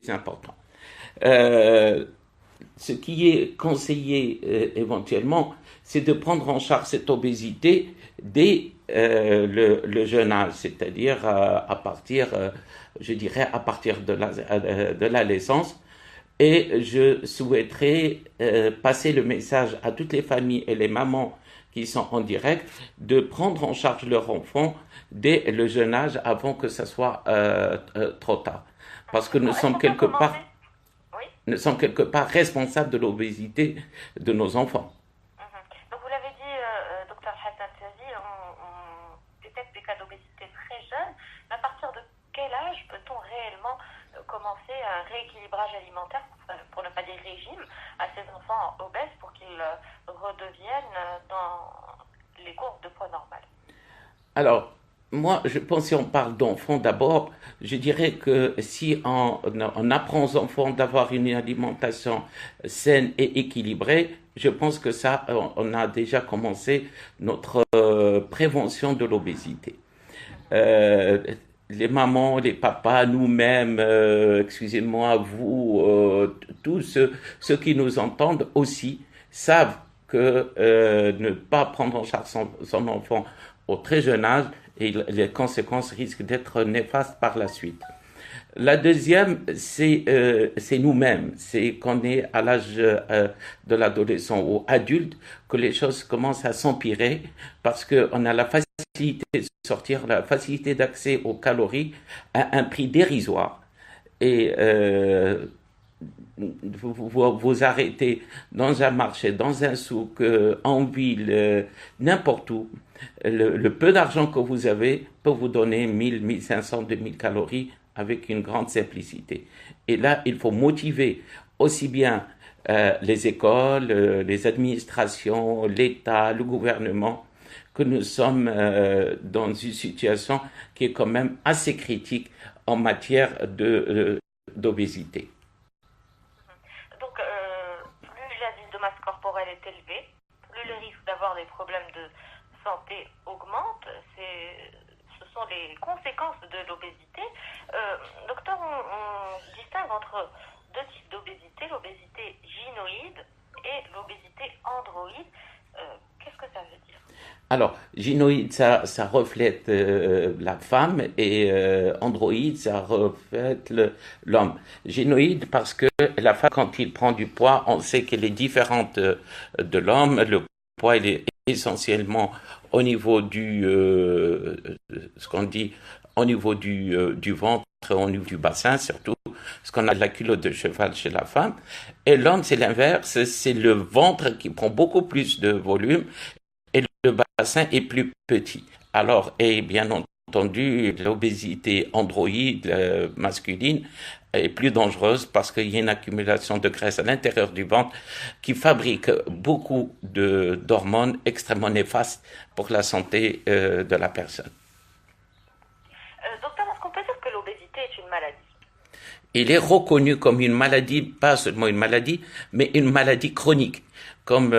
c'est important. Euh, Ce qui est conseillé éventuellement, c'est de prendre en charge cette obésité dès le jeune âge, c'est-à-dire à partir, je dirais, à partir de la naissance. Et je souhaiterais passer le message à toutes les familles et les mamans qui sont en direct de prendre en charge leur enfant dès le jeune âge avant que ce soit trop tard. Parce que Effectivement. Est-ce qu'on peut commencer? Oui. nous sommes quelque part responsables de l'obésité de nos enfants. Mhm. Donc vous l'avez dit, docteur Hassan Tazi, on détecte des cas d'obésité très jeunes. Mais à partir de quel âge peut-on réellement commencer un rééquilibrage alimentaire, pour ne pas dire régime, à ces enfants obèses pour qu'ils redeviennent dans les courbes de poids normal? Alors, moi, je pense si on parle d'enfants d'abord, je dirais que si on apprend aux enfants d'avoir une alimentation saine et équilibrée, je pense que ça, on a déjà commencé notre prévention de l'obésité. Euh, les mamans, les papas, nous-mêmes, excusez-moi, vous, tous ceux qui nous entendent aussi savent que ne pas prendre en charge son enfant au très jeune âge, et les conséquences risquent d'être néfastes par la suite. La deuxième, c'est nous-mêmes. C'est qu'on est à l'âge de l'adolescent ou adulte que les choses commencent à s'empirer parce qu'on a la facilité de sortir, la facilité d'accès aux calories à un prix dérisoire. Et vous arrêtez dans un marché, dans un souk, en ville, n'importe où, le peu d'argent que vous avez peut vous donner 1000, 1500, 2000 calories avec une grande simplicité. Et là, il faut motiver aussi bien les écoles, les administrations, l'État, le gouvernement, que nous sommes dans une situation qui est quand même assez critique en matière d'obésité. Donc, plus l'indice de masse corporelle est élevé, plus le risque d'avoir des problèmes de santé augmente. Ce sont les conséquences de l'obésité. Docteur, on distingue entre deux types d'obésité, l'obésité gynoïde et l'obésité androïde. Qu'est-ce que ça veut dire? Alors, gynoïde, ça reflète la femme et androïde, ça reflète l'homme. Gynoïde parce que la femme, quand il prend du poids, on sait qu'elle est différente de l'homme. Le poids, il est essentiellement au niveau ce qu'on dit, au niveau du ventre, au niveau du bassin surtout, ce qu'on a de la culotte de cheval chez la femme. Et l'homme, c'est l'inverse, c'est le ventre qui prend beaucoup plus de volume et le bassin est plus petit. Alors, et bien entendu, l'obésité androïde masculine est plus dangereuse parce qu'il y a une accumulation de graisse à l'intérieur du ventre qui fabrique beaucoup d'hormones extrêmement néfastes pour la santé de la personne. Docteur, est-ce qu'on peut dire que l'obésité est une maladie? Il est reconnu comme une maladie, pas seulement une maladie, mais une maladie chronique, comme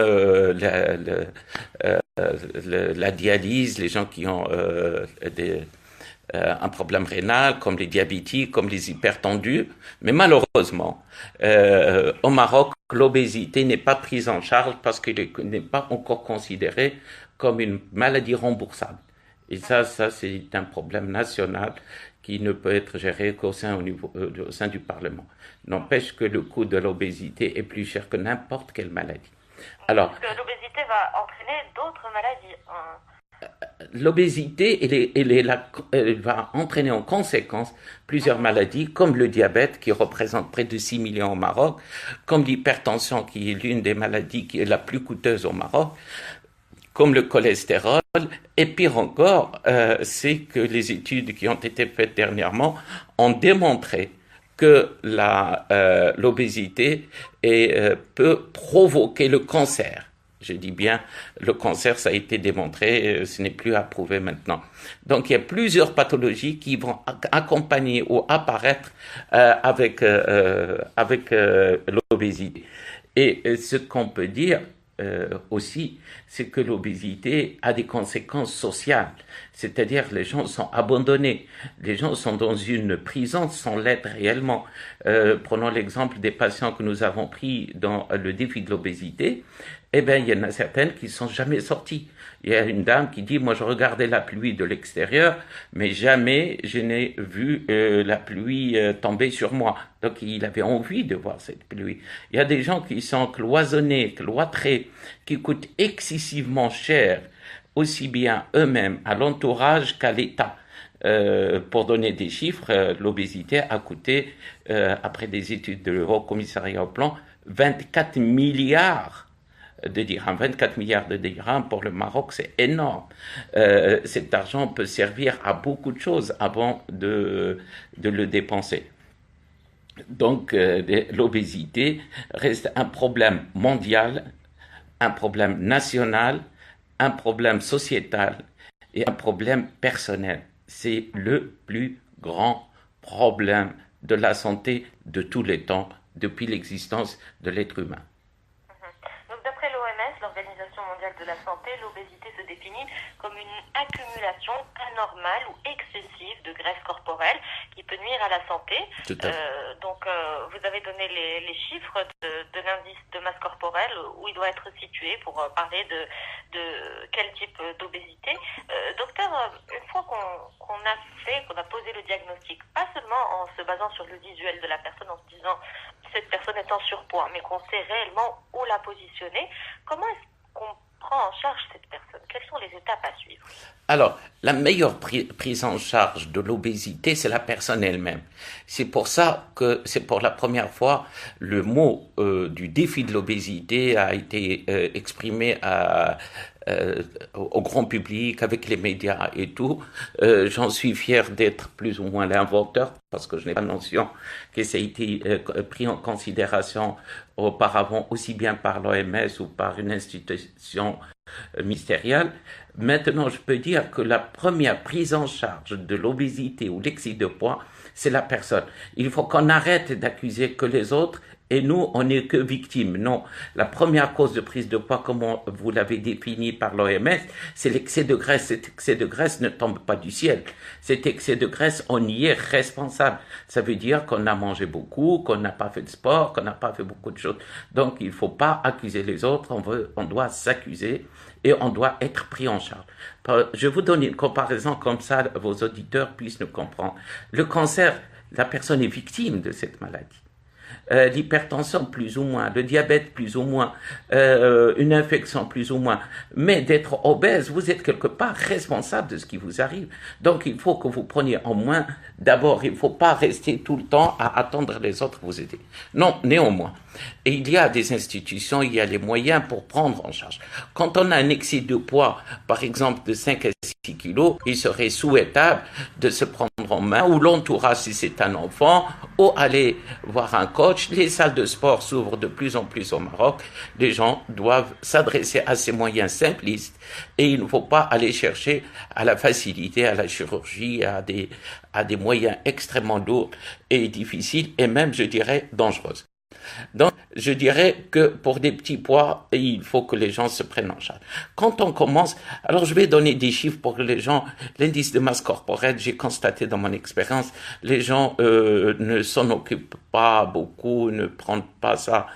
la dialyse, les gens qui ont un problème rénal, comme les diabétiques, comme les hypertendus. Mais malheureusement, au Maroc, l'obésité n'est pas prise en charge parce qu'elle n'est pas encore considérée comme une maladie remboursable. Et ça c'est un problème national qui ne peut être géré au sein du Parlement. N'empêche que le coût de l'obésité est plus cher que n'importe quelle maladie. Alors, Parce que l'obésité va entraîner d'autres maladies. l'obésité, elle va entraîner en conséquence plusieurs maladies, comme le diabète, qui représente près de 6 millions au Maroc, comme l'hypertension, qui est l'une des maladies qui est la plus coûteuse au Maroc, comme le cholestérol, et pire encore, c'est que les études qui ont été faites dernièrement ont démontré que l'obésité peut provoquer le cancer. Je dis bien, le cancer, ça a été démontré, ce n'est plus à prouver maintenant. Donc, il y a plusieurs pathologies qui vont accompagner ou apparaître avec l'obésité. Et ce qu'on peut dire aussi, c'est que l'obésité a des conséquences sociales. C'est-à-dire les gens sont abandonnés, les gens sont dans une prison sans l'être réellement. Prenons l'exemple des patients que nous avons pris dans le défi de l'obésité. Eh bien, il y en a certaines qui ne sont jamais sorties. Il y a une dame qui dit, moi je regardais la pluie de l'extérieur, mais jamais je n'ai vu la pluie tomber sur moi. Donc il avait envie de voir cette pluie. Il y a des gens qui sont cloisonnés, cloîtrés, qui coûtent excessivement cher, aussi bien eux-mêmes, à l'entourage qu'à l'État. Pour donner des chiffres, l'obésité a coûté, après des études de l'Euro Commissariat au Plan, 24 milliards de dirhams. 24 milliards de dirhams pour le Maroc, c'est énorme. Cet argent peut servir à beaucoup de choses avant de le dépenser. Donc, l'obésité reste un problème mondial, un problème national, un problème sociétal et un problème personnel. C'est le plus grand problème de la santé de tous les temps, depuis l'existence de l'être humain. Donc, d'après l'OMS, l'Organisation mondiale de la santé, l'obésité se définit comme une accumulation anormale ou excessive de graisse corporelle qui peut nuire à la santé. Tout à fait. Vous avez donné les chiffres de l'indice de masse corporelle où il doit être situé pour parler de quel type d'obésité. Docteur, une fois qu'on a posé le diagnostic, pas seulement en se basant sur le visuel de la personne, en se disant cette personne est en surpoids, mais qu'on sait réellement où la positionner, comment est-ce qu'on prend en charge cette personne? Quelles sont les étapes à suivre? Alors, la meilleure prise en charge de l'obésité, c'est la personne elle-même. C'est pour ça que c'est pour la première fois le mot du défi de l'obésité a été exprimé au grand public, avec les médias et tout. J'en suis fier d'être plus ou moins l'inventeur, parce que je n'ai pas notion que ça a été pris en considération auparavant, aussi bien par l'OMS ou par une institution ministérielle. Maintenant, je peux dire que la première prise en charge de l'obésité ou l'excès de poids, c'est la personne. Il faut qu'on arrête d'accuser que les autres et nous, on n'est que victimes. Non, la première cause de prise de poids, comme vous l'avez défini par l'OMS, c'est l'excès de graisse. Cet excès de graisse ne tombe pas du ciel. Cet excès de graisse, on y est responsable. Ça veut dire qu'on a mangé beaucoup, qu'on n'a pas fait de sport, qu'on n'a pas fait beaucoup de choses. Donc, il ne faut pas accuser les autres, on doit s'accuser et on doit être pris en charge. Je vous donne une comparaison comme ça, vos auditeurs puissent nous comprendre. Le cancer, la personne est victime de cette maladie. L'hypertension plus ou moins, le diabète plus ou moins, une infection plus ou moins. Mais d'être obèse, vous êtes quelque part responsable de ce qui vous arrive. Donc il faut que vous preniez en main, d'abord, il ne faut pas rester tout le temps à attendre les autres vous aider. Non, néanmoins. Et il y a des institutions, il y a les moyens pour prendre en charge. Quand on a un excès de poids, par exemple de 5 à 6 kilos, il serait souhaitable de se prendre en main, ou l'entourage si c'est un enfant, ou aller voir un coach. Les salles de sport s'ouvrent de plus en plus au Maroc. Les gens doivent s'adresser à ces moyens simplistes et il ne faut pas aller chercher à la facilité, à la chirurgie, à des moyens extrêmement lourds et difficiles et même, je dirais, dangereux. Donc, je dirais que pour des petits poids, il faut que les gens se prennent en charge. Quand on commence, alors je vais donner des chiffres pour que les gens, l'indice de masse corporelle, j'ai constaté dans mon expérience, les gens ne s'en occupent pas beaucoup, ne prennent pas ça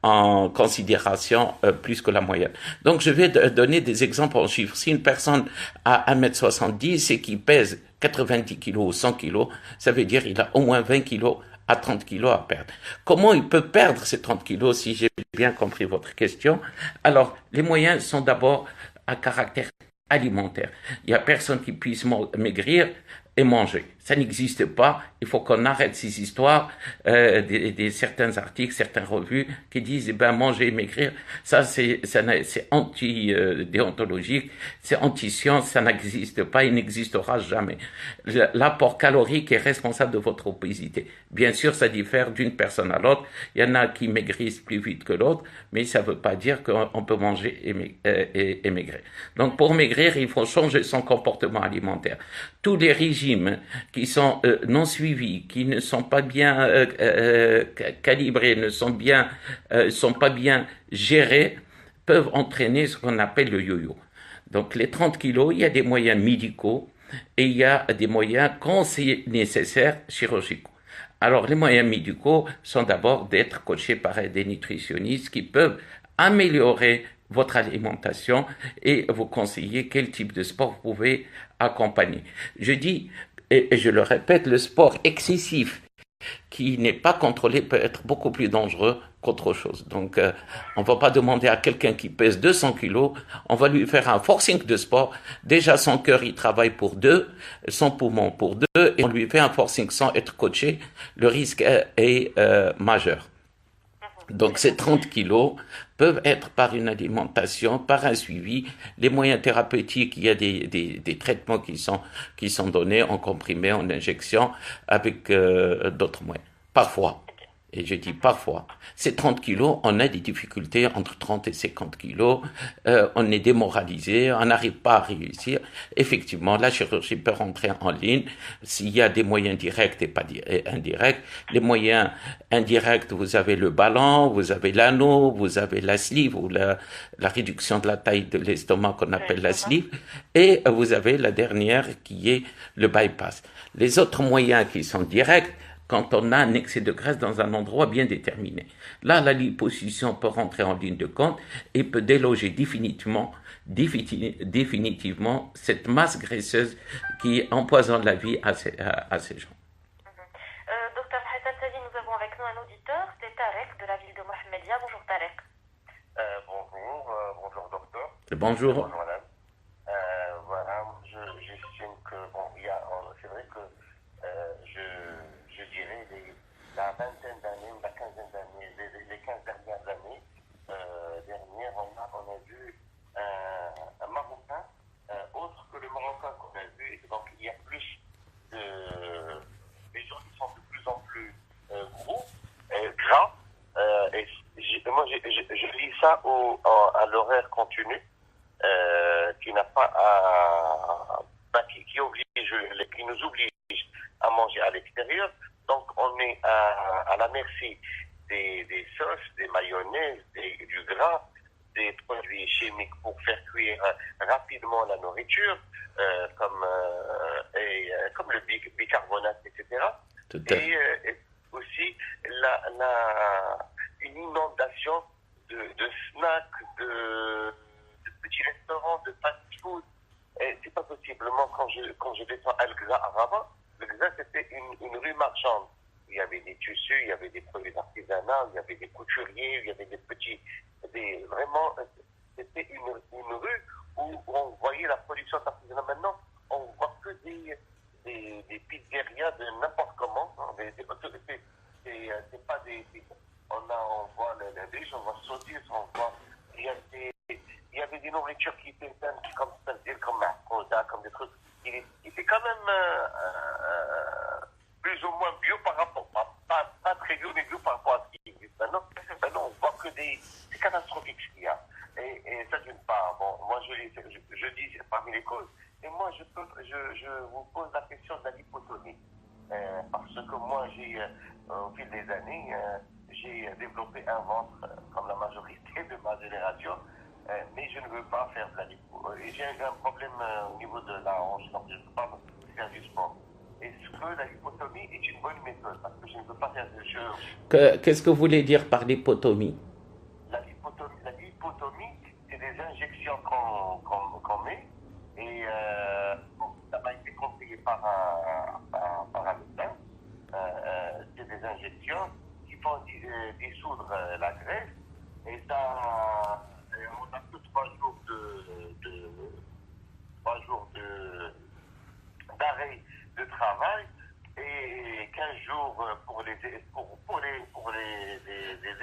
en considération plus que la moyenne. Donc, je vais donner des exemples en chiffres. Si une personne a 1m70 et qui pèse 90 kilos ou 100 kilos, ça veut dire qu'il a au moins 20 kilos à 30 kilos à perdre. Comment il peut perdre ces 30 kilos si j'ai bien compris votre question? Alors, les moyens sont d'abord à caractère alimentaire. Il n'y a personne qui puisse maigrir et manger. Ça n'existe pas. Il faut qu'on arrête ces histoires, certains articles, certaines revues qui disent, eh ben, manger et maigrir, c'est anti-déontologique, c'est anti-science, ça n'existe pas, il n'existera jamais. L'apport calorique est responsable de votre obésité. Bien sûr, ça diffère d'une personne à l'autre. Il y en a qui maigrissent plus vite que l'autre, mais ça ne veut pas dire qu'on peut manger et maigrir. Donc, pour maigrir, il faut changer son comportement alimentaire. Tous les régimes qui sont non suivis, qui ne sont pas bien calibrés, ne sont pas bien gérés, peuvent entraîner ce qu'on appelle le yo-yo. Donc les 30 kilos, il y a des moyens médicaux et il y a des moyens, quand c'est nécessaire, chirurgicaux. Alors les moyens médicaux sont d'abord d'être coachés par des nutritionnistes qui peuvent améliorer votre alimentation et vous conseiller quel type de sport vous pouvez accompagner. Je dis, et je le répète, le sport excessif qui n'est pas contrôlé peut être beaucoup plus dangereux qu'autre chose. Donc, on ne va pas demander à quelqu'un qui pèse 200 kilos, on va lui faire un forcing de sport. Déjà, son cœur, il travaille pour deux, son poumon pour deux, et on lui fait un forcing sans être coaché. Le risque est majeur. Donc ces 30 kilos peuvent être par une alimentation, par un suivi. Les moyens thérapeutiques, il y a des traitements qui sont donnés en comprimé, en injection, avec d'autres moyens. Parfois, et je dis parfois, ces 30 kilos, on a des difficultés entre 30 et 50 kilos, on est démoralisé, on n'arrive pas à réussir. Effectivement, la chirurgie peut rentrer en ligne s'il y a des moyens directs et pas indirects. Les moyens indirects, vous avez le ballon, vous avez l'anneau, vous avez la sleeve ou la réduction de la taille de l'estomac qu'on appelle la sleeve, et vous avez la dernière qui est le bypass. Les autres moyens qui sont directs, quand on a un excès de graisse dans un endroit bien déterminé. Là, la liposuction peut rentrer en ligne de compte et peut déloger définitivement cette masse graisseuse qui empoisonne la vie à ces gens. Docteur Hassan Sadi, nous avons avec nous un auditeur, c'est Tarek de la ville de Mohamedia. Bonjour Tarek. Bonjour docteur. Bonjour. Bonjour madame. Voilà, j'estime que c'est vrai que je dirais la vingtaine d'années ou la quinzaine d'années, les 15 dernières années, on a vu un Marocain autre que le Marocain qu'on a vu. Donc il y a plus les gens qui sont de plus en plus gros, gras. Moi je lis ça à l'horaire continu, qui n'a pas qui nous oblige à manger à l'extérieur. Donc on est à la merci des sauces, des mayonnaises, du gras, des produits chimiques pour faire cuire rapidement la nourriture, comme le bicarbonate, etc. Et aussi une inondation de snacks, de petits restaurants, de fast-food. Et c'est pas possiblement quand je descends à Al-Gza à Rabat, le Gza c'était une rue marchande. Il y avait des tissus, il y avait des produits d'artisanat, il y avait des couturiers, il y avait vraiment, c'était une rue où on voyait la production d'artisanat. Maintenant, on voit que des pizzerias de n'importe comment. Hein, c'est pas on voit les riches, on voit saucisses, on voit, il y avait des nourritures qui étaient comme Mahkouda, comme des trucs. Il était quand même plus ou moins bio par rapport, pas très bio, mais bio par rapport à ce qui existe maintenant. Maintenant, on voit que c'est catastrophique ce qu'il y a. Et ça, d'une part, bon, moi je dis parmi les causes. Et moi, je vous pose la question de la lipotomie. Parce que moi, au fil des années, j'ai développé un ventre, comme la majorité de ma génération, mais je ne veux pas faire de la lipo. Et j'ai un problème au niveau de la hanche, donc je ne peux pas faire du sport. Est-ce que la lipotomie est une bonne méthode? Parce que je ne veux pas faire de chirurgie. Qu'est-ce que vous voulez dire par lipotomie? La lipotomie, c'est des injections qu'on met. Et ça m'a été conseillé par un médecin. C'est des injections qui font dissoudre la graisse. Et ça, on a que 3 jours d'arrêt de travail et 15 jours pour les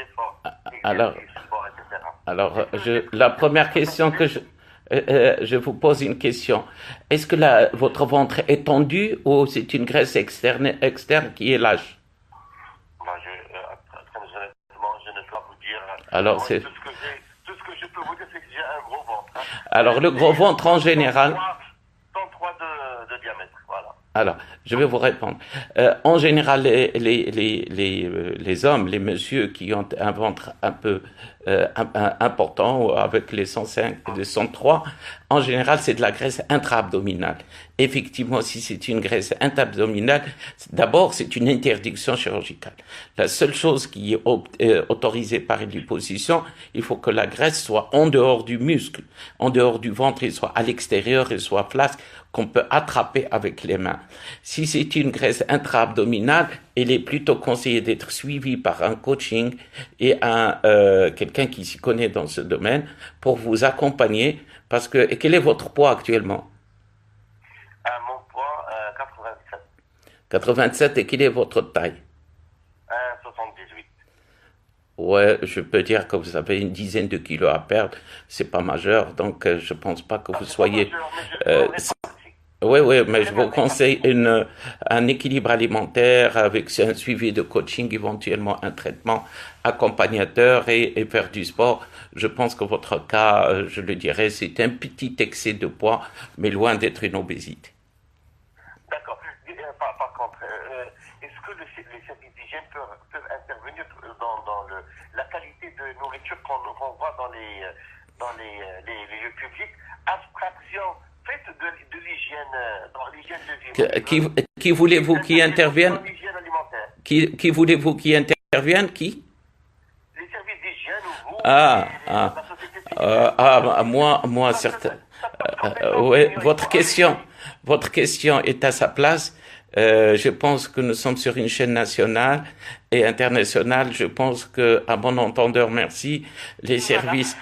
efforts, sport, etc. Alors, la première question que je vous pose une question. Est-ce que votre ventre est tendu ou c'est une graisse externe qui est lâche? Moi, très honnêtement, je ne peux pas vous dire. Alors, tout ce que je peux vous dire, c'est que j'ai un gros ventre. Alors, le gros ventre en général. 103 de diamètre, voilà. Alors, Je vais vous répondre. En général, les hommes, les messieurs qui ont un ventre un peu important, avec les 105 et les 103, en général, c'est de la graisse intra-abdominale. Effectivement, si c'est une graisse intra-abdominale, d'abord, c'est une interdiction chirurgicale. La seule chose qui est autorisée par une liposuction, il faut que la graisse soit en dehors du muscle, en dehors du ventre, et soit à l'extérieur, et soit flasque, qu'on peut attraper avec les mains. Si c'est une graisse intra-abdominale, il est plutôt conseillé d'être suivi par un coaching et quelqu'un qui s'y connaît dans ce domaine pour vous accompagner. Parce que, et quel est votre poids actuellement? Mon poids, 87. 87, et quelle est votre taille? 78. Ouais, je peux dire que vous avez une dizaine de kilos à perdre. C'est pas majeur, donc je pense pas que vous soyez... Oui, oui, mais je vous conseille un équilibre alimentaire avec un suivi de coaching, éventuellement un traitement accompagnateur et faire du sport. Je pense que votre cas, je le dirais, c'est un petit excès de poids, mais loin d'être une obésité. D'accord. Par contre, est-ce que les services d'hygiène peuvent intervenir dans la qualité de nourriture qu'on voit dans les lieux publics? Abstraction faite de l'hygiène, dans l'hygiène de vie. Qui voulez-vous qui intervienne? Dans l'hygiène alimentaire. Qui voulez-vous qui intervienne? Qui? Les services d'hygiène ou vous, la société civile. Moi, certain. Ouais, votre question est à sa place. Je pense que nous sommes sur une chaîne nationale et internationale. Je pense que, à bon entendeur, merci, les services,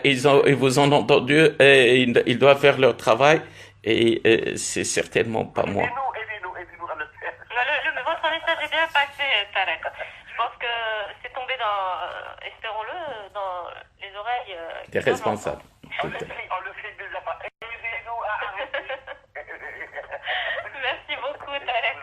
ils vous ont entendu et ils doivent faire leur travail et c'est certainement pas moi. Aidez-nous à le faire. Mais votre message est bien passé, Tarek. Je pense que c'est tombé espérons-le, dans les oreilles Des responsables. On le fait déjà pas. Aidez-nous à arrêter. Merci beaucoup, Tarek,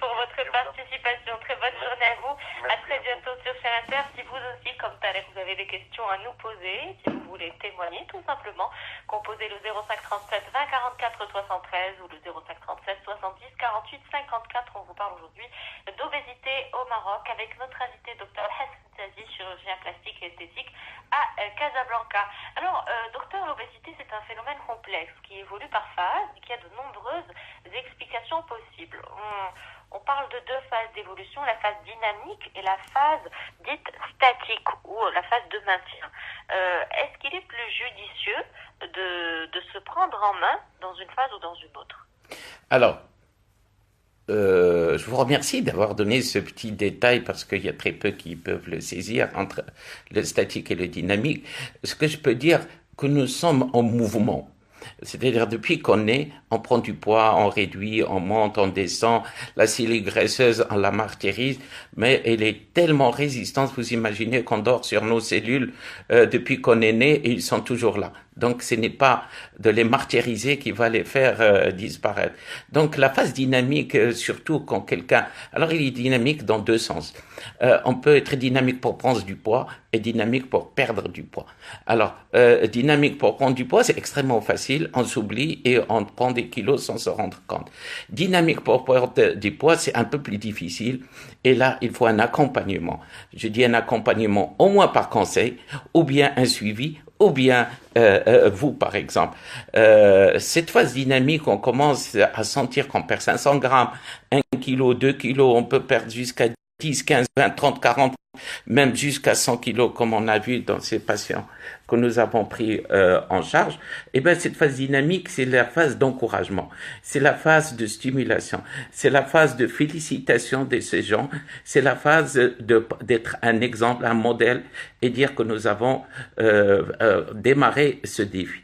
pour votre participation. Très bonne journée à vous. À très bientôt sur Chaîne Inter. Si vous aussi, comme Tarek, vous avez des questions à nous poser, si vous voulez témoigner, tout simplement, composez le 0537 20 44 73 ou le 0537 70 48 54. On vous parle aujourd'hui d'obésité au Maroc avec notre invité, Dr Hassan Tazi, chirurgien plastique et esthétique à Casablanca. Alors, docteur, l'obésité, c'est un phénomène complexe qui évolue par phase et qui a de nombreuses explications possibles. On parle de deux phases d'évolution, la phase dynamique et la phase dite statique ou la phase de maintien. Est-ce qu'il est plus judicieux de se prendre en main dans une phase ou dans une autre? Alors, je vous remercie d'avoir donné ce petit détail parce qu'il y a très peu qui peuvent le saisir entre le statique et le dynamique. Ce que je peux dire, que nous sommes en mouvement. C'est-à-dire, depuis qu'on est, on prend du poids, on réduit, on monte, on descend. La cellule graisseuse, on la martyrise, mais elle est tellement résistante, vous imaginez qu'on dort sur nos cellules depuis qu'on est né et ils sont toujours là. Donc, ce n'est pas de les martyriser qui va les faire disparaître. Donc, la phase dynamique, surtout quand quelqu'un... Alors, il est dynamique dans deux sens. On peut être dynamique pour prendre du poids et dynamique pour perdre du poids. Alors, dynamique pour prendre du poids, c'est extrêmement facile. On s'oublie et on prend des kilos sans se rendre compte. Dynamique pour perdre du poids, c'est un peu plus difficile. Et là, il faut un accompagnement. Je dis un accompagnement au moins par conseil, ou bien un suivi, ou bien vous, par exemple. Cette phase dynamique, on commence à sentir qu'on perd 500 grammes, 1 kilo, 2 kilos, on peut perdre jusqu'à 10, 15, 20, 30, 40, même jusqu'à 100 kilos, comme on a vu dans ces patients que nous avons pris en charge. Et bien, cette phase dynamique, c'est la phase d'encouragement, c'est la phase de stimulation, c'est la phase de félicitation de ces gens, c'est la phase d'être un exemple, un modèle et dire que nous avons démarré ce défi.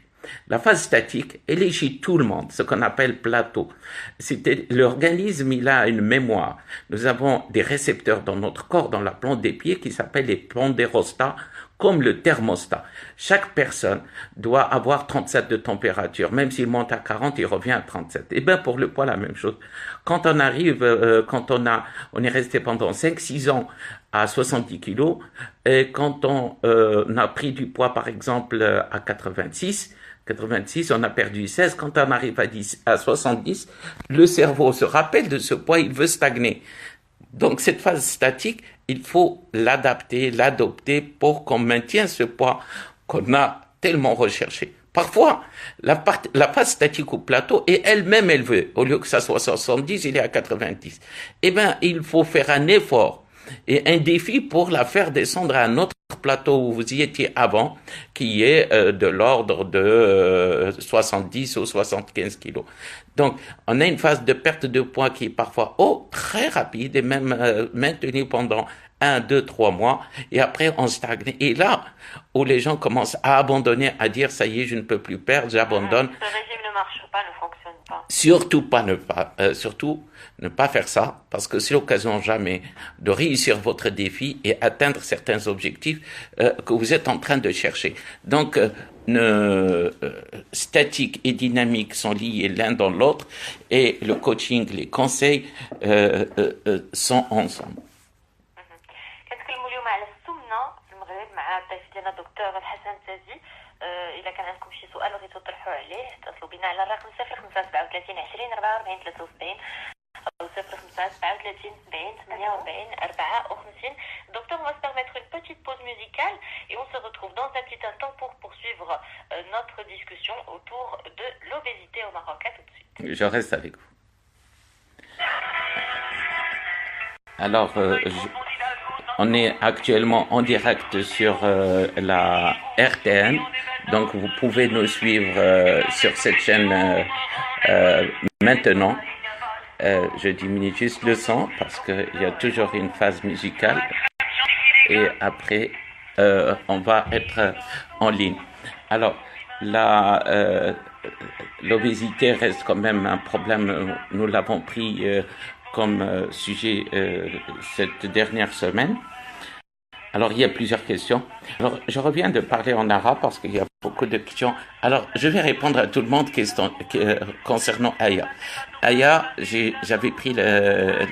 La phase statique, elle est chez tout le monde, ce qu'on appelle plateau. L'organisme, il a une mémoire. Nous avons des récepteurs dans notre corps, dans la plante des pieds, qui s'appellent les pondérostats, comme le thermostat. Chaque personne doit avoir 37 de température. Même s'il monte à 40, il revient à 37. Et bien, pour le poids, la même chose. Quand on arrive, on est resté pendant 5-6 ans à 70 kilos, et quand on a pris du poids, par exemple, à 86, 86, on a perdu 16. Quand on arrive à 70, le cerveau se rappelle de ce poids, il veut stagner. Donc cette phase statique, il faut l'adapter, l'adopter pour qu'on maintienne ce poids qu'on a tellement recherché. Parfois, la phase statique au plateau est elle-même élevée. Au lieu que ça soit 70, il est à 90. Eh bien, il faut faire un effort et un défi pour la faire descendre à un autre plateau où vous y étiez avant, qui est de l'ordre de 70 ou 75 kilos. Donc, on a une phase de perte de poids qui est parfois très rapide et même maintenue pendant 1, 2, 3 mois, et après on stagne. Et là, où les gens commencent à abandonner, à dire, ça y est, je ne peux plus perdre, j'abandonne. Ce régime ne marche pas, ne fonctionne pas. Surtout ne pas faire ça, parce que c'est l'occasion jamais de réussir votre défi et atteindre certains objectifs que vous êtes en train de chercher. Donc, statique et dynamique sont liés l'un dans l'autre, et le coaching, les conseils sont ensemble. كنتكلموا اليوم على السمنه في المغرب مع الضيف ديالنا الدكتور الحسن تازي. اذا كان عندكم شي سؤال بغيتو تطرحوه عليه اتصلوا بنا على الرقم 0537 20 44 73 او 0537 70 48 54. Docteur, on va se permettre une petite pause musicale et on se retrouve dans un petit instant pour poursuivre notre discussion autour de l'obésité au Maroc. À tout de suite. Je reste avec vous. Alors, on est actuellement en direct sur la RTN, donc vous pouvez nous suivre sur cette chaîne maintenant. Je diminue juste le son parce qu'il y a toujours une phase musicale et après on va être en ligne. Alors, l'obésité reste quand même un problème, nous l'avons pris comme sujet cette dernière semaine. Alors, il y a plusieurs questions. Alors, je reviens de parler en arabe parce qu'il y a beaucoup de questions. Alors, je vais répondre à tout le monde concernant Aya. Aya, j'avais pris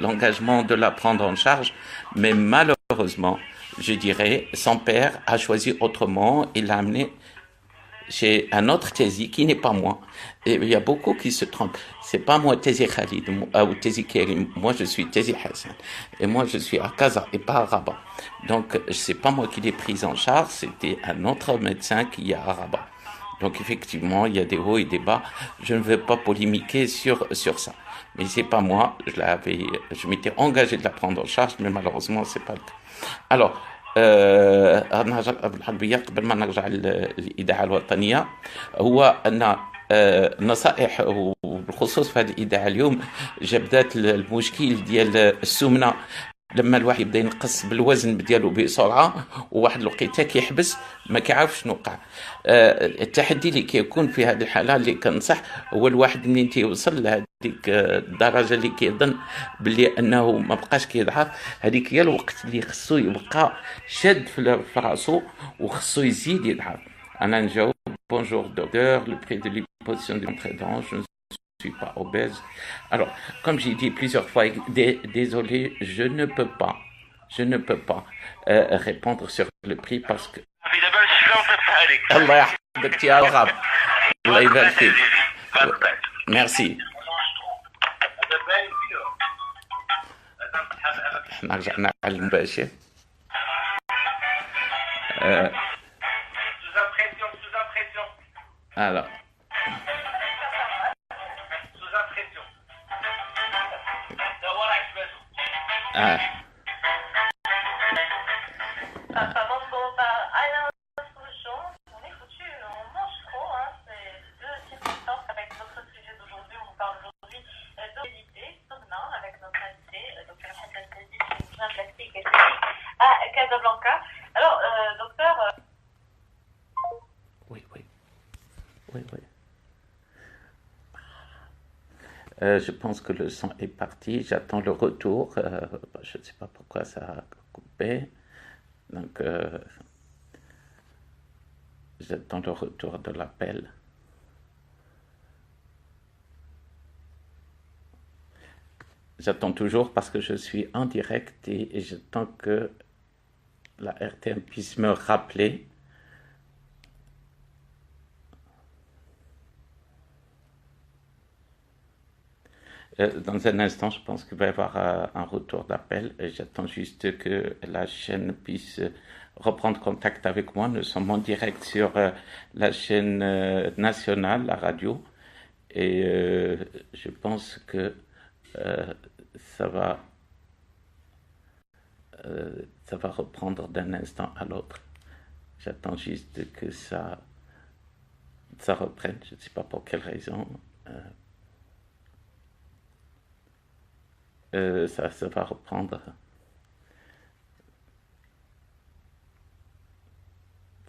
l'engagement de la prendre en charge, mais malheureusement, je dirais, son père a choisi autrement et l'a amené chez un autre Tézi qui n'est pas moi. Et il y a beaucoup qui se trompent. C'est pas moi Tézi Khalid ou Tézi Kerim. Moi, je suis Tézi Hassan. Et moi, je suis à Casa et pas à Rabat. Donc, c'est pas moi qui l'ai prise en charge. C'était un autre médecin qui est à Rabat. Donc, effectivement, il y a des hauts et des bas. Je ne veux pas polémiquer sur ça. Mais c'est pas moi. Je m'étais engagé de la prendre en charge, mais malheureusement, c'est pas le cas. Alors, قبل ما نرجع للإذاعة الوطنية هو أن نصائح وبالخصوص في هذه الإذاعة اليوم بدات المشكل ديال السمنة لما الواحد يبدا ينقص بالوزن ديالو بسرعه وواحد الوقيته كيحبس ما كيعرفش شنو وقع. التحدي اللي كيكون في هذه الحاله اللي كنصح هو الواحد منين تيوصل لهذيك الدرجه اللي كيظن باللي انه ما بقاش كيضعف، هذيك هي الوقت اللي خصو يبقى شاد في راسو وخصو يزيد يضعف. انا نجاوب bonjour docteur, le prix de l'hyposition de l'entraînement, je ne suis pas obèse. Alors, comme j'ai dit plusieurs fois, désolé, je ne peux pas répondre sur le prix parce que Allah يحفظك يا رب الله يبارك فيك. Merci. احنا رجعنا على المباشر. Alors. Ah. On est foutu, on mange trop, hein. C'est deux circonstances avec notre sujet d'aujourd'hui. On parle aujourd'hui d'obésité, avec notre invité, docteur Hassan Tazi, chirurgien plastique et esthétique à Casablanca. Alors, docteur. Oui. Je pense que le son est parti. J'attends le retour. Je ne sais pas pourquoi ça a coupé. Donc, j'attends le retour de l'appel. J'attends toujours parce que je suis en direct et j'attends que la RTM puisse me rappeler. Dans un instant, je pense qu'il va y avoir un retour d'appel. J'attends juste que la chaîne puisse reprendre contact avec moi. Nous sommes en direct sur la chaîne nationale, la radio, et je pense que euh, ça va, ça va reprendre d'un instant à l'autre. J'attends juste que ça reprenne. Je ne sais pas pour quelle raison. Ça va reprendre.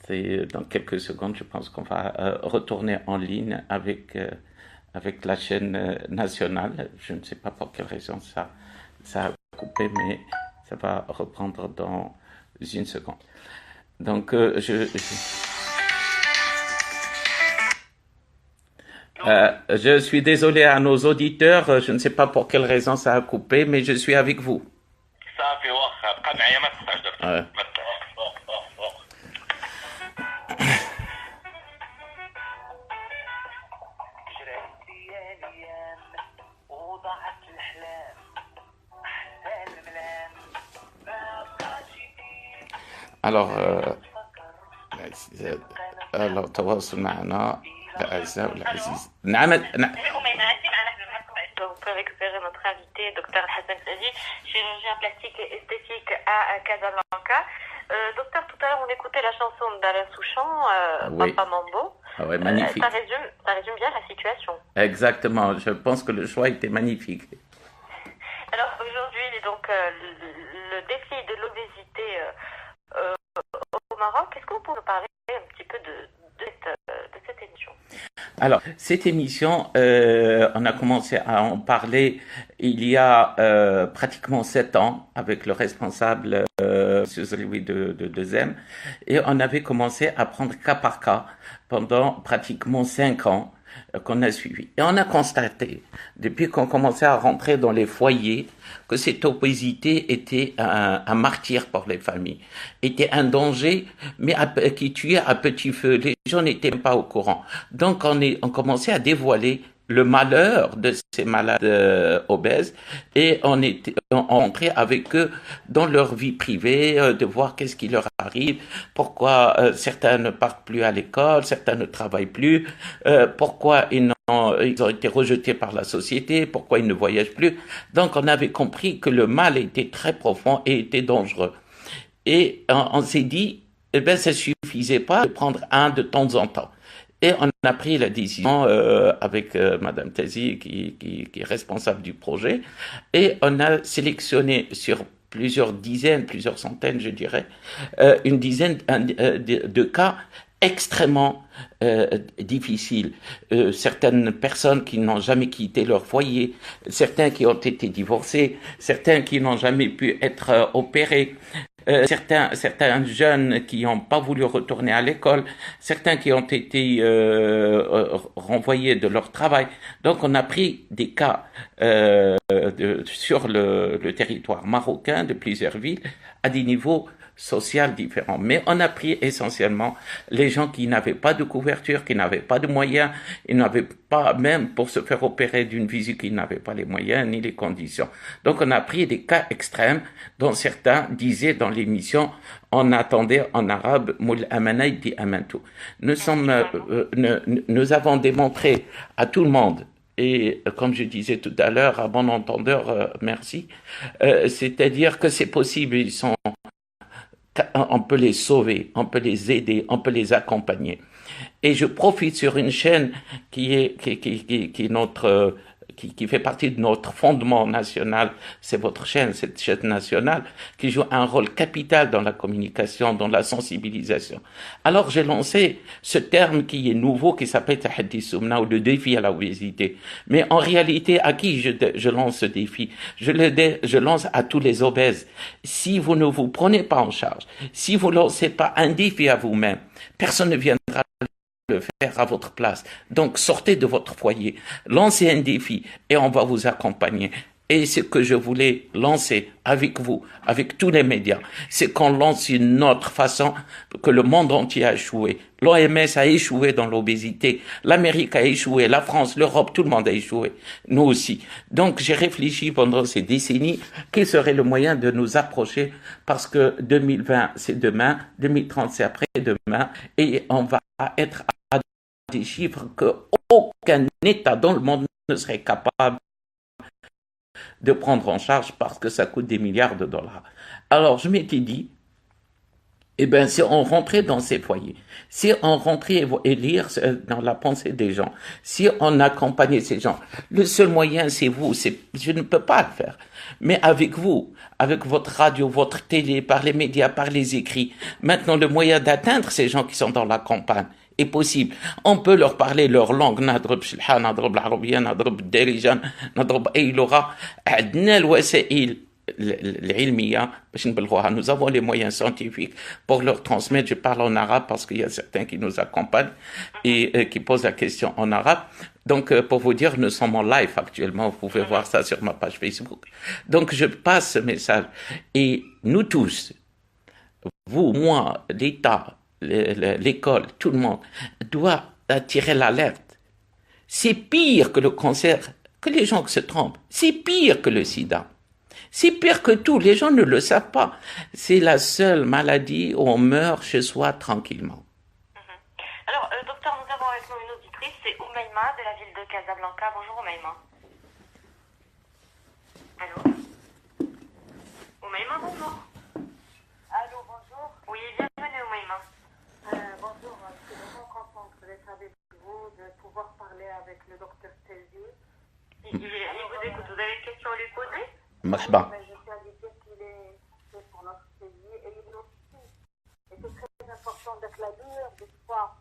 C'est dans quelques secondes, je pense qu'on va retourner en ligne avec la chaîne nationale. Je ne sais pas pour quelle raison ça a coupé, mais ça va reprendre dans une seconde. Donc, je suis désolé à nos auditeurs, je ne sais pas pour quelle raison ça a coupé, mais je suis avec vous. صافي واخا بقى معايا ما تقطعش دكتور. Ouais. جرات ليالي ايام وضاعت الاحلام احلام الملام ما بقاش يدير Alors, فكر alors تواصل معنا الأعزاء والعزيز. نعم. Donc, vous pouvez récupérer notre invité, Dr Hassan Sadi, chirurgien plastique et esthétique à Casablanca. Docteur, tout à l'heure, on écoutait la chanson d'Alain Souchon, Oui. Papa Mambo. Ah ouais, magnifique. Ça résume bien la situation. Exactement, je pense que le choix était magnifique. Alors, aujourd'hui, il est donc le défi de l'obésité au Maroc. Est-ce que vous pouvez nous parler un petit peu de cette émission? Alors, cette émission, on a commencé à en parler il y a pratiquement 7 ans avec le responsable celui de ZEM, et on avait commencé à prendre cas par cas pendant pratiquement 5 ans qu'on a suivi. Et on a constaté, depuis qu'on commençait à rentrer dans les foyers, que cette obésité était un martyr pour les familles, était un danger, mais qui tuait à petit feu. Les gens n'étaient pas au courant. Donc on commençait à dévoiler le malheur de ces malades obèses, et on rentrait avec eux dans leur vie privée, de voir qu'est-ce qui leur arrive, pourquoi certains ne partent plus à l'école, certains ne travaillent plus, pourquoi ils ont été rejetés par la société, pourquoi ils ne voyagent plus. Donc on avait compris que le mal était très profond et était dangereux. Et on s'est dit, eh ben ça suffisait pas de prendre un de temps en temps. Et on a pris la décision avec Madame Tazi, qui est responsable du projet, et on a sélectionné sur plusieurs dizaines, plusieurs centaines, je dirais, une dizaine de cas extrêmement difficiles. Certaines personnes qui n'ont jamais quitté leur foyer, certains qui ont été divorcés, certains qui n'ont jamais pu être opérés, certains jeunes qui n'ont pas voulu retourner à l'école, certains qui ont été renvoyés de leur travail. Donc on a pris des cas sur le territoire marocain de plusieurs villes à des niveaux sociaux différents. Mais on a pris essentiellement les gens qui n'avaient pas de couverture, qui n'avaient pas de moyens, ils n'avaient pas, même pour se faire opérer d'une visite, ils n'avaient pas les moyens ni les conditions. Donc on a pris des cas extrêmes dont certains disaient dans l'émission, on attendait en arabe Moul Amana di Amantou. Nous avons démontré à tout le monde, et comme je disais tout à l'heure, à bon entendeur, merci, c'est-à-dire que c'est possible, on peut les sauver, on peut les aider, on peut les accompagner. Et je profite sur une chaîne qui fait partie de notre fondement national, c'est votre chaîne, cette chaîne nationale, qui joue un rôle capital dans la communication, dans la sensibilisation. Alors j'ai lancé ce terme qui est nouveau, qui s'appelle Tahaddi Soumna, ou le défi à l'obésité. Mais en réalité, à qui je lance ce défi? Je lance à tous les obèses. Si vous ne vous prenez pas en charge, si vous ne lancez pas un défi à vous-même, personne ne viendra le faire à votre place. Donc sortez de votre foyer, lancez un défi et on va vous accompagner. Et ce que je voulais lancer avec vous, avec tous les médias, c'est qu'on lance une autre façon que le monde entier a échoué. L'OMS a échoué dans l'obésité, l'Amérique a échoué, la France, l'Europe, tout le monde a échoué, nous aussi. Donc j'ai réfléchi pendant ces décennies quel serait le moyen de nous approcher, parce que 2020 c'est demain, 2030 c'est après-demain, et on va être à des chiffres que aucun État dans le monde ne serait capable de prendre en charge parce que ça coûte des milliards de dollars. Alors, je m'étais dit, eh bien, si on rentrait dans ces foyers, si on rentrait et lire dans la pensée des gens, si on accompagnait ces gens, le seul moyen, c'est vous, je ne peux pas le faire. Mais avec vous, avec votre radio, votre télé, par les médias, par les écrits, maintenant, le moyen d'atteindre ces gens qui sont dans la campagne est possible. On peut leur parler leur langue. نضرب شلحة نضرب العربية نضرب الدارجة نضرب أي لغة. عندنا الوسائل العلمية باش نبلغوها. Nous avons les moyens scientifiques pour leur transmettre. Je parle en arabe parce qu'il y a certains qui nous accompagnent et qui posent la question en arabe. Donc, pour vous dire, nous sommes en live actuellement. Vous pouvez voir ça sur ma page Facebook. Donc, je passe ce message. Et nous tous, vous, moi, l'État, l'école, tout le monde doit attirer l'alerte. C'est pire que le cancer, que les gens qui se trompent. C'est pire que le sida. C'est pire que tout. Les gens ne le savent pas. C'est la seule maladie où on meurt chez soi tranquillement. Alors, docteur, nous avons avec nous une auditrice, c'est Oumaima de la ville de Casablanca. Bonjour Oumaima. Allô Oumaima, bonjour. Allô, bonjour. Oui, bienvenue Oumaima. Bonjour, je suis vraiment contente d'être avec vous, de pouvoir parler avec le docteur Telvi. Il vous écoute, vous avez une question à lui poser? Marhaba. Je suis habituée qu'il est fait pour notre pays et il aussi. Et c'est très important d'être la lueur d'espoir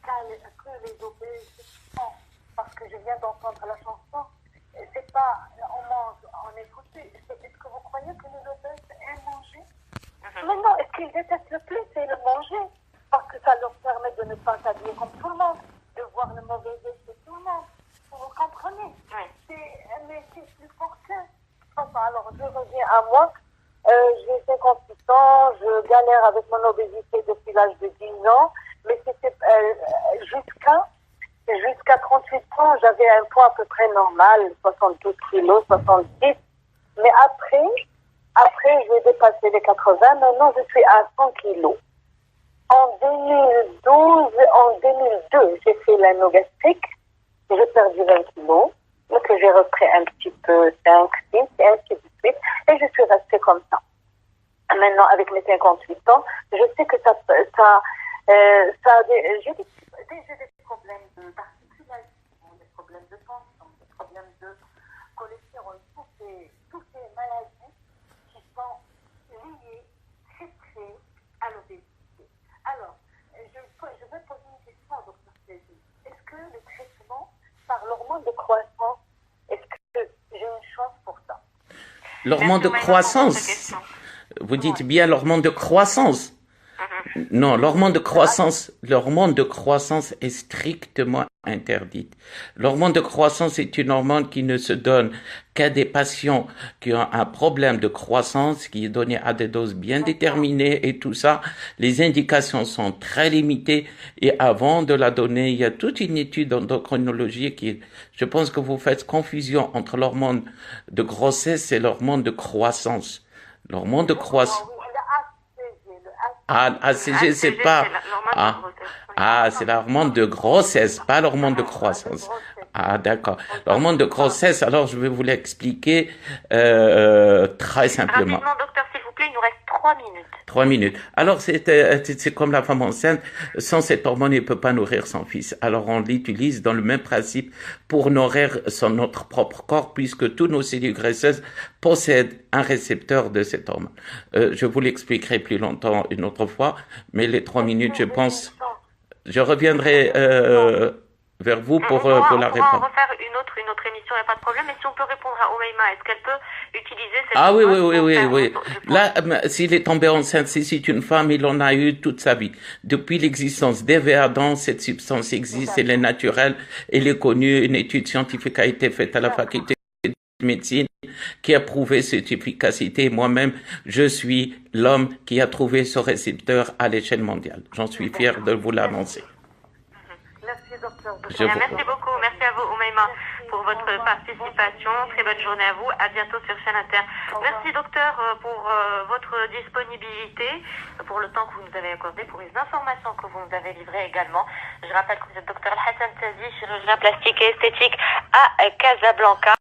que les obèses font. Parce que je viens d'entendre la chanson. C'est pas, on mange, on est foutu. Est-ce que vous croyez que les obèses aiment manger? Mais non, ce qu'ils détestent le plus, c'est le manger. Parce que ça leur permet de ne pas s'habiller comme tout le monde, de voir le mauvais œil de tout le monde. Vous comprenez? Oui. Mais c'est plus fort que. Enfin, alors, je reviens à moi. J'ai 58 ans, je galère avec mon obésité depuis l'âge de 10 ans. Mais c'était jusqu'à 38 ans, j'avais un poids à peu près normal, 72 kilos, 70. Mais après, j'ai dépassé les 80. Maintenant, je suis à 100 kilos. En 2002, j'ai fait l'anogastrique. J'ai perdu 20 kilos. Donc, j'ai repris un petit peu 5, 6, et ainsi de suite. Et je suis restée comme ça. Maintenant, avec mes 58 ans, je sais que j'ai des problèmes d'articulation, des problèmes de tension, des problèmes de cholestérol, toutes ces maladies qui sont liées très près à l'obésité. Alors, je vais poser une question à Dr. Telvi. Est-ce que le traitement par l'hormone de croissance, est-ce que j'ai une chance pour ça? L'hormone de croissance. Vous dites bien l'hormone de croissance. Non, l'hormone de croissance est strictement interdite. L'hormone de croissance est une hormone qui ne se donne qu'à des patients qui ont un problème de croissance, qui est donné à des doses bien déterminées et tout ça. Les indications sont très limitées et avant de la donner, il y a toute une étude endocrinologie je pense que vous faites confusion entre l'hormone de grossesse et l'hormone de croissance. L'hormone de croissance. ACG, c'est pas. C'est l'hormone de grossesse, pas l'hormone de croissance. Ah, d'accord. L'hormone de grossesse, alors je vais vous l'expliquer très simplement. Rapidement, docteur, s'il vous plaît, il nous reste 3 minutes. 3 minutes. Alors, c'est comme la femme enceinte. Sans cette hormone, elle ne peut pas nourrir son fils. Alors, on l'utilise dans le même principe pour nourrir notre propre corps, puisque tous nos cellules graisseuses possèdent un récepteur de cette hormone. Je vous l'expliquerai plus longtemps une autre fois, mais les 3 minutes, je pense, je reviendrai vers vous pour la réponse. On réponse. va refaire une autre émission, il n'y a pas de problème. Mais si on peut répondre à Oumaima, est-ce qu'elle peut utiliser cette oui. Là, s'il est tombé enceinte, si c'est une femme, il en a eu toute sa vie. Depuis l'existence d'Ève et Adam, cette substance existe, elle est naturelle, elle est connue, une étude scientifique a été faite à la faculté médecine qui a prouvé cette efficacité. Moi-même, je suis l'homme qui a trouvé ce récepteur à l'échelle mondiale. J'en suis fier de vous l'annoncer. Merci, docteur. Merci beaucoup. Merci à vous, Oumaima, pour votre participation. Très bonne journée à vous. À bientôt sur Chaîne Inter. Merci, docteur, pour votre disponibilité, pour le temps que vous nous avez accordé, pour les informations que vous nous avez livrées également. Je rappelle que vous êtes docteur Hassan Tazi, chirurgien plastique et esthétique à Casablanca.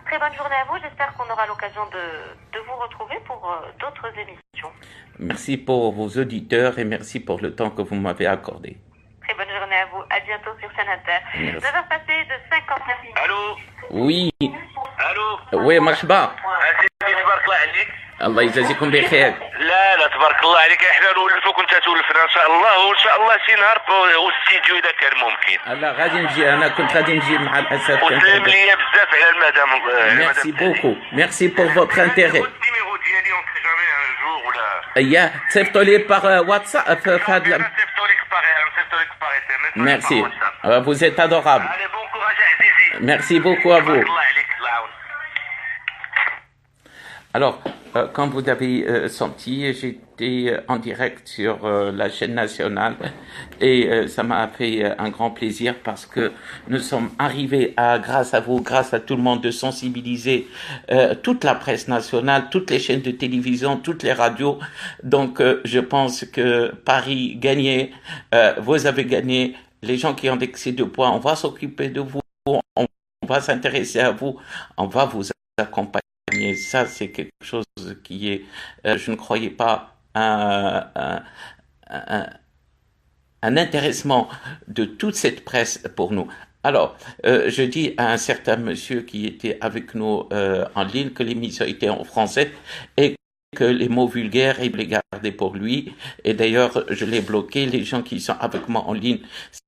Très bonne journée à vous. J'espère qu'on aura l'occasion de vous retrouver pour d'autres émissions. Merci pour vos auditeurs et merci pour le temps que vous m'avez accordé. Très bonne journée à vous. À bientôt sur Chaîne Inter. 9h passées de 59 minutes. الو Oui, الو oui, مرحبا. سيدي تبارك الله عليك. الله يجازيكم بخير. لا تبارك الله عليك، احنا نولفوك وانت تولفنا ان شاء الله، وان شاء الله شي نهار والاستديو اذا كان ممكن. هلا غادي نجي، انا كنت غادي نجي مع الاسف. وسلم لي بزاف على المدام. Merci beaucoup. Merci pour votre intérêt. النيميرو ديالي اون سي جامي ان جور ولا يا تصيفطوا لي باغ واتساب في هذا. نصيفطو لك باغ اس ام اس. Merci. Vous êtes adorable. Allez, bon courage عزيزي. Merci beaucoup à vous. الله عليك، الله يعاون. Alors, comme vous avez senti, j'étais en direct sur la chaîne nationale et ça m'a fait un grand plaisir parce que nous sommes arrivés à, grâce à vous, grâce à tout le monde, de sensibiliser toute la presse nationale, toutes les chaînes de télévision, toutes les radios. Donc, je pense que Paris gagnait, vous avez gagné, les gens qui ont excès de poids, on va s'occuper de vous, on va s'intéresser à vous, on va vous accompagner. Et ça, c'est quelque chose qui est, je ne croyais pas, un intéressement de toute cette presse pour nous. Alors, je dis à un certain monsieur qui était avec nous en ligne que l'émission était en français et que les mots vulgaires, il les gardait pour lui. Et d'ailleurs, je l'ai bloqué. Les gens qui sont avec moi en ligne,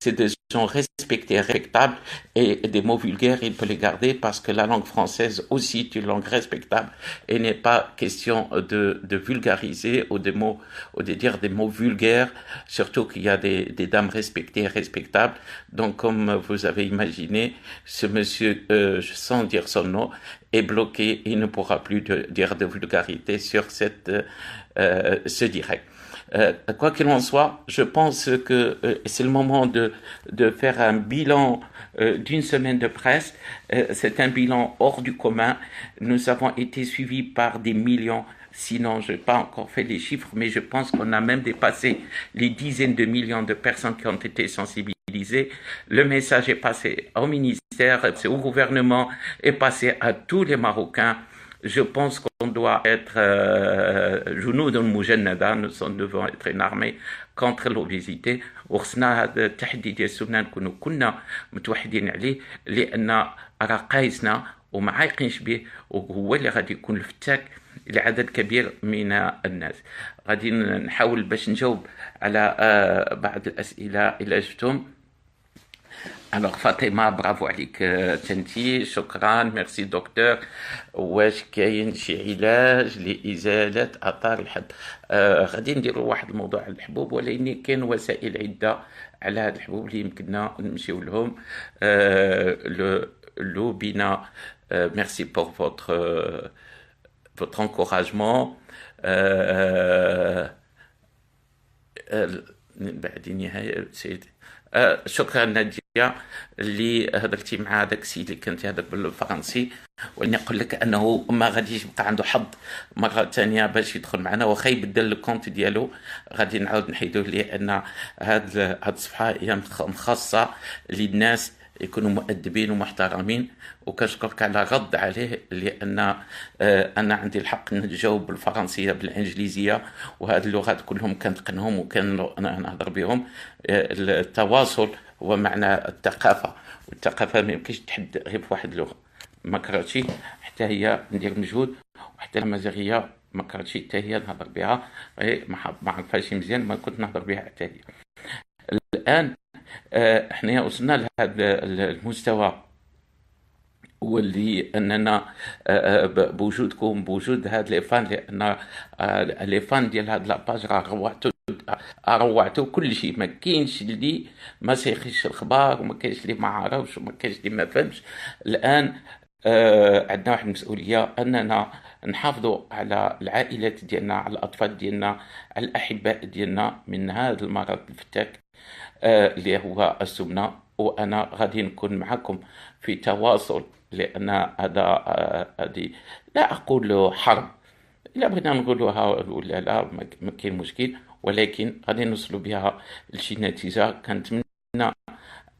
c'est des gens respectés, respectables. Et des mots vulgaires, il peut les garder parce que la langue française aussi est une langue respectable. Et il n'est pas question de vulgariser ou de dire des mots vulgaires. Surtout qu'il y a des dames respectées et respectables. Donc, comme vous avez imaginé, ce monsieur, sans dire son nom, est bloqué. Il ne pourra plus dire de vulgarité sur ce direct. Quoi qu'il en soit, je pense que c'est le moment de faire un bilan d'une semaine de presse. C'est un bilan hors du commun. Nous avons été suivis par des millions. Sinon, je n'ai pas encore fait les chiffres, mais je pense qu'on a même dépassé les dizaines de millions de personnes qui ont été sensibilisées. Le message est passé au ministère, au gouvernement, est passé à tous les Marocains. Je pense qu'on doit être جنود مجندة, nous devons être une armée contre l'obésité. وخصنا هذا التحدي ديال السمنة نكونوا كنا متوحدين عليه, لأن راه قايسنا وما عايقينش به, وهو اللي غادي يكون الفتاك لعدد كبير من الناس. غادي نحاول باش نجاوب على بعض الأسئلة إلا جبتم. Alors Fatima, bravo عليك تنتي, شكرا, ميرسي دكتور. واش كاين شي علاج لإزالة آثار الحب؟ غادي نديروا واحد الموضوع على الحبوب, ولكن كاين وسائل عدة على هاد الحبوب اللي يمكننا نمشيو لهم. Loubina, merci pour votre encouragement. بعد نهاية سيدي. شكرا نادية اللي هضرتي مع هذاك السيد اللي كنت هذاك بالفرنسي, واني نقول لك انه ما غاديش يبقى عنده حظ مره ثانيه باش يدخل معنا, واخا يبدل الكونت ديالو غادي نعاود نحيدوه, لان هاد الصفحه هي مخصصه للناس يكونوا مؤدبين ومحترمين. وكنشكرك على رد عليه, لان انا عندي الحق نجاوب بالفرنسيه بالانجليزيه, وهذه اللغات كلهم كنتقنهم وكنهضر بهم. التواصل هو معنى الثقافه, والثقافه ما يمكنش تحد غير في واحد اللغه. ما كرهتش حتى هي ندير مجهود, وحتى المزاغيه ما كرهتش حتى هي نهضر بها, ما عرفهاش مزيان, ما كنت نهضر بها حتى هي. الان احنا وصلنا لهذا المستوى, واللي اننا بوجودكم, بوجود هاد لي فان, لان لي فان ديال هاد لاباج راه روعتو كل شيء. ما كاينش اللي ما سيخيش الخبار, وما كاينش اللي ما عرفش, وما كاينش اللي ما فهمش. الان عندنا واحد المسؤولية أننا نحافظوا على العائلات ديالنا، على الأطفال ديالنا، على الأحباء ديالنا من هذا المرض الفتاك اللي هو السمنة. وأنا غادي نكون معكم في تواصل، لأن هذه لا أقول حرب، إلا بغينا نقولوها ولا لا ما كاين مشكل، ولكن غادي نوصلوا بها لشي نتيجة. كنتمنى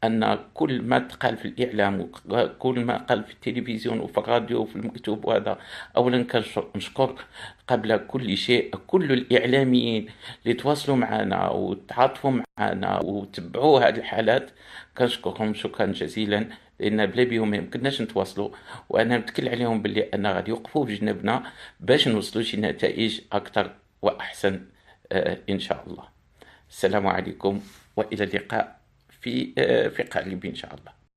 أن كل ما تقال في الإعلام وكل ما قال في التلفزيون وفي الراديو وفي المكتوب، وهذا أولا كنشكر قبل كل شيء كل الإعلاميين اللي تواصلوا معنا وتعاطفوا معنا وتبعوا هذه الحالات، كنشكرهم شكرا جزيلا، لأن بلا بيهم ما يمكنناش نتواصلوا. وأنا متكل عليهم باللي أن غادي يوقفوا بجنبنا باش نوصلوا شي نتائج أكثر وأحسن إن شاء الله. السلام عليكم وإلى اللقاء في قريب إن شاء الله.